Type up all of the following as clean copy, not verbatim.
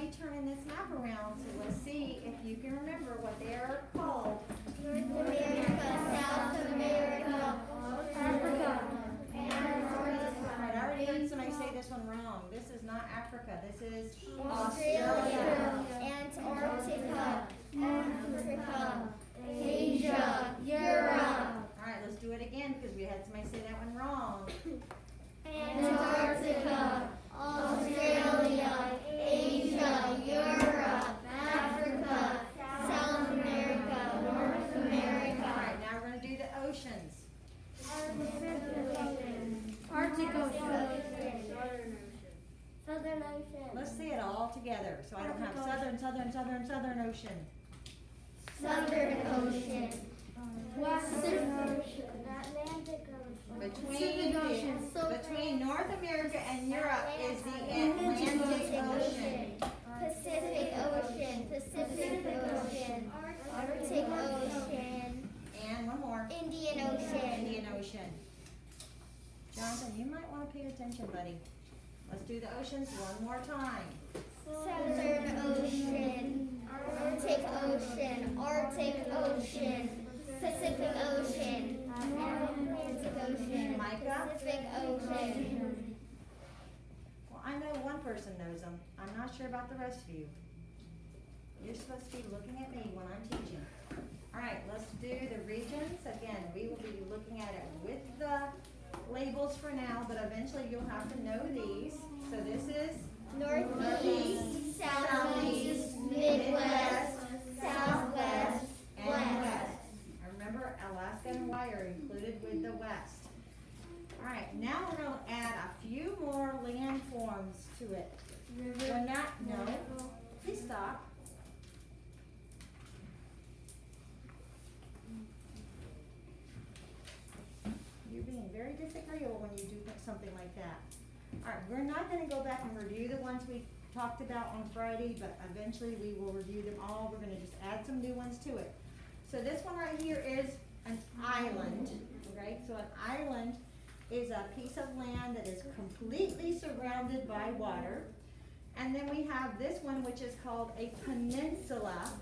everybody turning this map around, so let's see if you can remember what they are called. North America, South America, Africa, Alright, I already heard somebody say this one wrong. This is not Africa, this is Australia, Antarctica, Africa, Asia, Europe, Alright, let's do it again because we had somebody say that one wrong. Antarctica, Australia, Asia, Europe, Africa, South America, North America, Alright, now we're going to do the oceans. Arctic Ocean, Southern Ocean, Let's say it all together so I don't have southern ocean. Southern Ocean, Western Ocean, Atlantic Ocean, Between North America and Europe is the Atlantic Ocean. Pacific Ocean, Arctic Ocean, And one more, Indian Ocean, Indian Ocean. Jonathan, you might want to pay attention, buddy. Let's do the oceans one more time. Southern Ocean, Arctic Ocean, Pacific Ocean, Atlantic Ocean, Micah? Pacific Ocean. Well, I know one person knows them. I'm not sure about the rest of you. You're supposed to be looking at me when I'm teaching. All right, let's do the regions. Again, we will be looking at it with the labels for now, but eventually you'll have to know these. So this is Northeast, Southeast, Midwest, Southwest, and West. West. And remember, Alaska and Hawaii are included with the West. All right, now we're going to add a few more landforms to it. We're not, no, please stop. You're being very disagreeable when you do something like that. All right, we're not going to go back and review the ones we talked about on Friday, but eventually we will review them all. We're going to just add some new ones to it. So this one right here is an island, okay? So an island is a piece of land that is completely surrounded by water. And then we have this one, which is called a peninsula.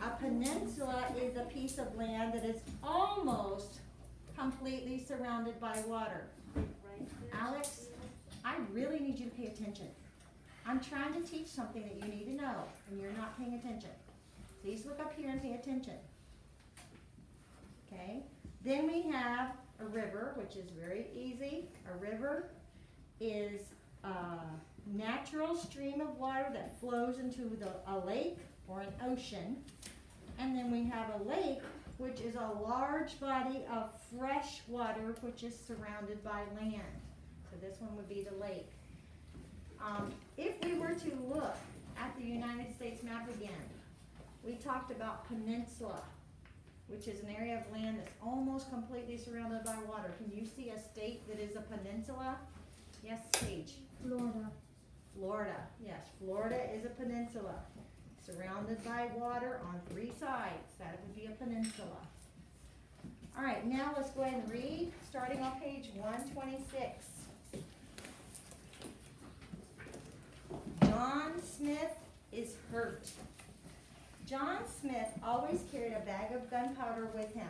A peninsula is a piece of land that is almost completely surrounded by water. Alex, I really need you to pay attention. I'm trying to teach something that you need to know, and you're not paying attention. Please look up here and pay attention. Okay? Then we have a river, which is very easy. A river is a natural stream of water that flows into a lake or an ocean. And then we have a lake, which is a large body of fresh water which is surrounded by land. So this one would be the lake. If we were to look at the United States map again, we talked about peninsula, which is an area of land that's almost completely surrounded by water. Can you see a state that is a peninsula? Yes, Paige? Florida. Florida, yes, Florida is a peninsula, surrounded by water on 3 sides. That would be a peninsula. All right, now let's go ahead and read, starting on page 126. John Smith is hurt. John Smith always carried a bag of gunpowder with him.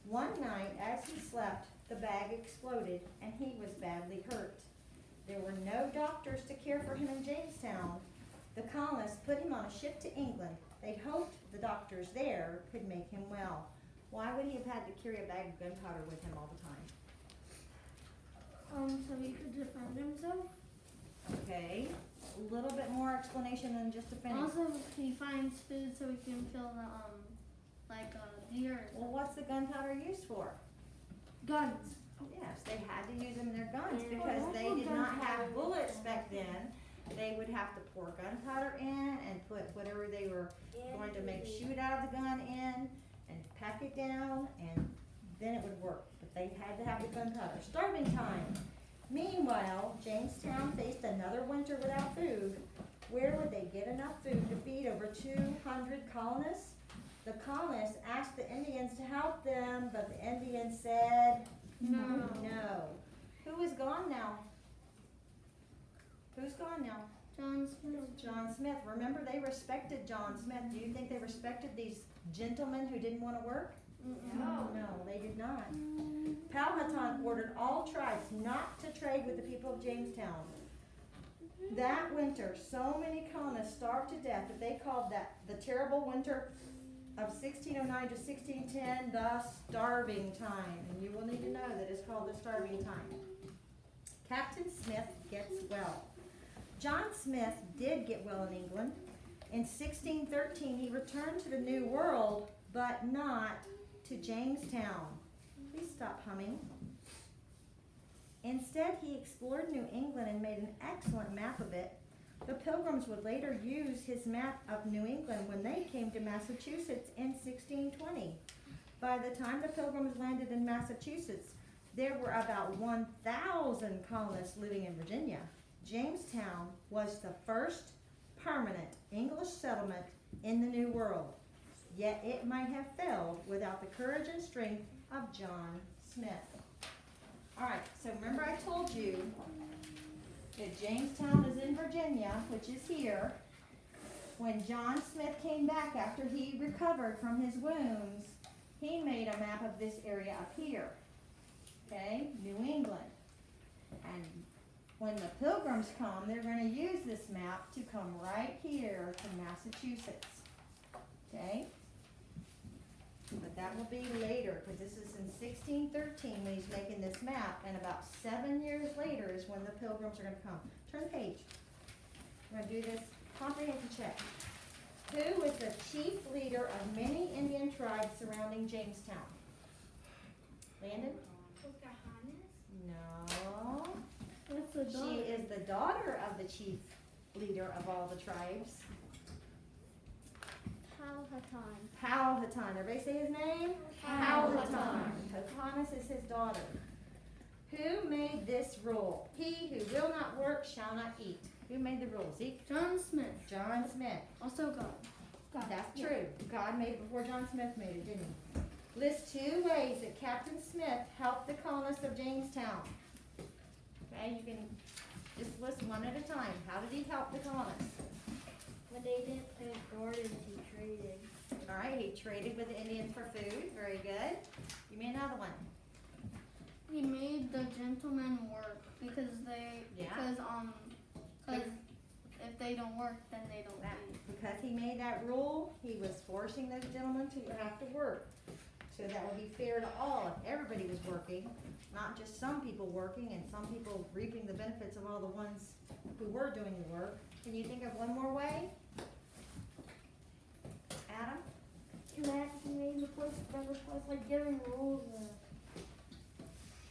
One night, as he slept, the bag exploded and he was badly hurt. There were no doctors to care for him in Jamestown. The colonists put him on a ship to England. They hoped the doctors there could make him well. Why would he have had to carry a bag of gunpowder with him all the time? So he could defend himself. Okay, a little bit more explanation than just a finish. Also, he finds food so he can kill the deer. Well, what's the gunpowder used for? Guns. Yes, they had to use them in their guns because they did not have bullets back then. They would have to pour gunpowder in and put whatever they were going to make shoot out of the gun in and pack it down, and then it would work. But they had to have the gunpowder. Starving time. Meanwhile, Jamestown faced another winter without food. Where would they get enough food to feed over 200 colonists? The colonists asked the Indians to help them, but the Indians said no. Who is gone now? Who's gone now? John Smith. John Smith. Remember, they respected John Smith. Do you think they respected these gentlemen who didn't want to work? Mm-mm. No, they did not. Powhatan ordered all tribes not to trade with the people of Jamestown. That winter, so many colonists starved to death that they called that the terrible winter of 1609 to 1610 the starving time. And you will need to know that it's called the starving time. Captain Smith gets well. John Smith did get well in England. In 1613, he returned to the New World, but not to Jamestown. Please stop humming. Instead, he explored New England and made an excellent map of it. The Pilgrims would later use his map of New England when they came to Massachusetts in 1620. By the time the Pilgrims landed in Massachusetts, there were about 1,000 colonists living in Virginia. Jamestown was the first permanent English settlement in the New World, yet it might have failed without the courage and strength of John Smith. All right, so remember I told you that Jamestown is in Virginia, which is here. When John Smith came back after he recovered from his wounds, he made a map of this area up here, okay, New England. And when the Pilgrims come, they're going to use this map to come right here to Massachusetts, okay? But that will be later, because this is in 1613 when he's making this map, and about 7 years later is when the Pilgrims are going to come. Turn the page. We're going to do this comprehension check. Who was the chief leader of many Indian tribes surrounding Jamestown? Landon? Pocahontas? No. That's the She daughter. is the daughter of the chief leader of all the tribes. Powhatan. Powhatan. Everybody say his name? Powhatan. Pocahontas is his daughter. Who made this rule? He who will not work shall not eat. Who made the rule? Zeke? John Smith. John Smith. Also God. That's true. God made it before John Smith made it, didn't he? List 2 ways that Captain Smith helped the colonists of Jamestown. Okay, you can just list one at a time. How did he help the colonists? When they didn't plant gardens, he traded. All right, he traded with the Indians for food. Very good. Give me another one. He made the gentlemen work because if they don't work, then they don't eat. Because he made that rule, he was forcing those gentlemen to have to work. So that would be fair to all if everybody was working, not just some people working and some people reaping the benefits of all the ones who were doing the work. Can you think of one more way? Adam? He made the place like giving rules.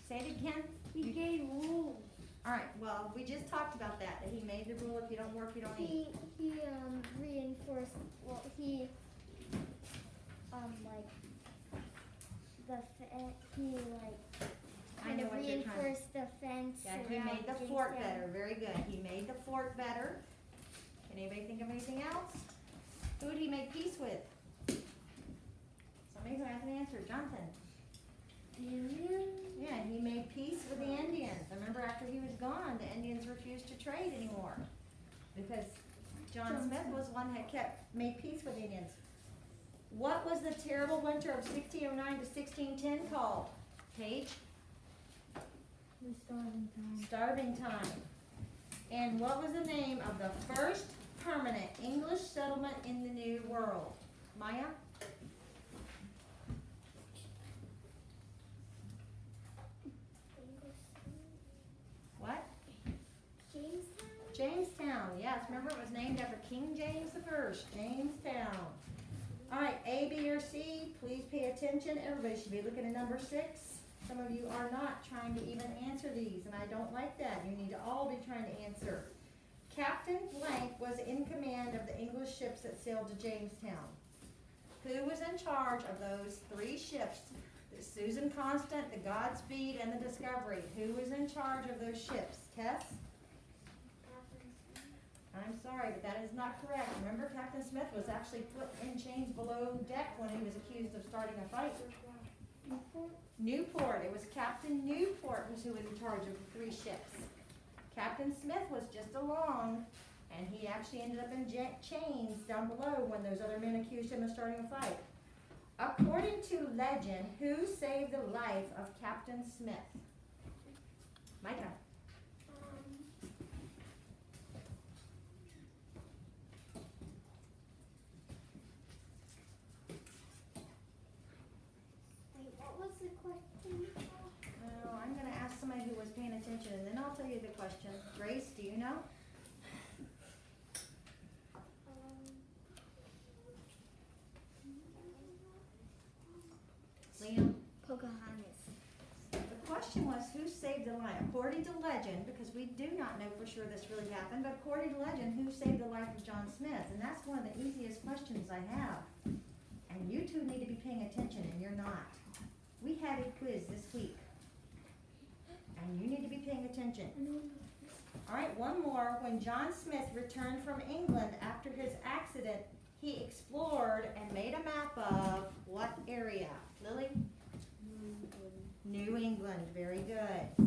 Say it again. He gave rules. All right, well, we just talked about that he made the rule if you don't work, you don't eat. He reinforced, well, he, like, I kind know of what you're trying to- reinforced the fence. Yeah, he around made the fort Jamestown. better, very good. He made the fort better. Can anybody think of anything else? Who did he make peace with? Somebody who has an answer, Jonathan. Yeah, he made peace with the Indians. Remember after he was gone, the Indians refused to trade anymore. Because John Smith was one that made peace with the Indians. What was the terrible winter of 1609 to 1610 called? Paige? The starving time. Starving time. And what was the name of the first permanent English settlement in the New World? Maya? What? Jamestown? Jamestown, yes. Remember it was named after King James I. Jamestown. All right, A, B, or C, please pay attention. Everybody should be looking at number 6. Some of you are not trying to even answer these, and I don't like that. You need to all be trying to answer. Captain Blank was in command of the English ships that sailed to Jamestown. Who was in charge of those 3 ships? The Susan Constant, the Godspeed, and the Discovery. Who was in charge of those ships? Tess? I'm sorry, but that is not correct. Remember, Captain Smith was actually put in chains below deck when he was accused of starting a fight. Newport. It was Captain Newport who was in charge of the 3 ships. Captain Smith was just along, And he actually ended up in chains down below when those other men accused him of starting a fight. According to legend, who saved the life of Captain Smith? Micah. Wait, what was the question? Oh, I'm gonna ask somebody who was paying attention, and then I'll tell you the question. Grace, do you know? Liam? Pocahontas. The question was, who saved the life? According to legend, because we do not know for sure this really happened, but according to legend, who saved the life of John Smith? And that's one of the easiest questions I have. And you two need to be paying attention, and you're not. We had a quiz this week, and you need to be paying attention. All right, one more. When John Smith returned from England after his accident, he explored and made a map of what area? Lily? New England. Very good.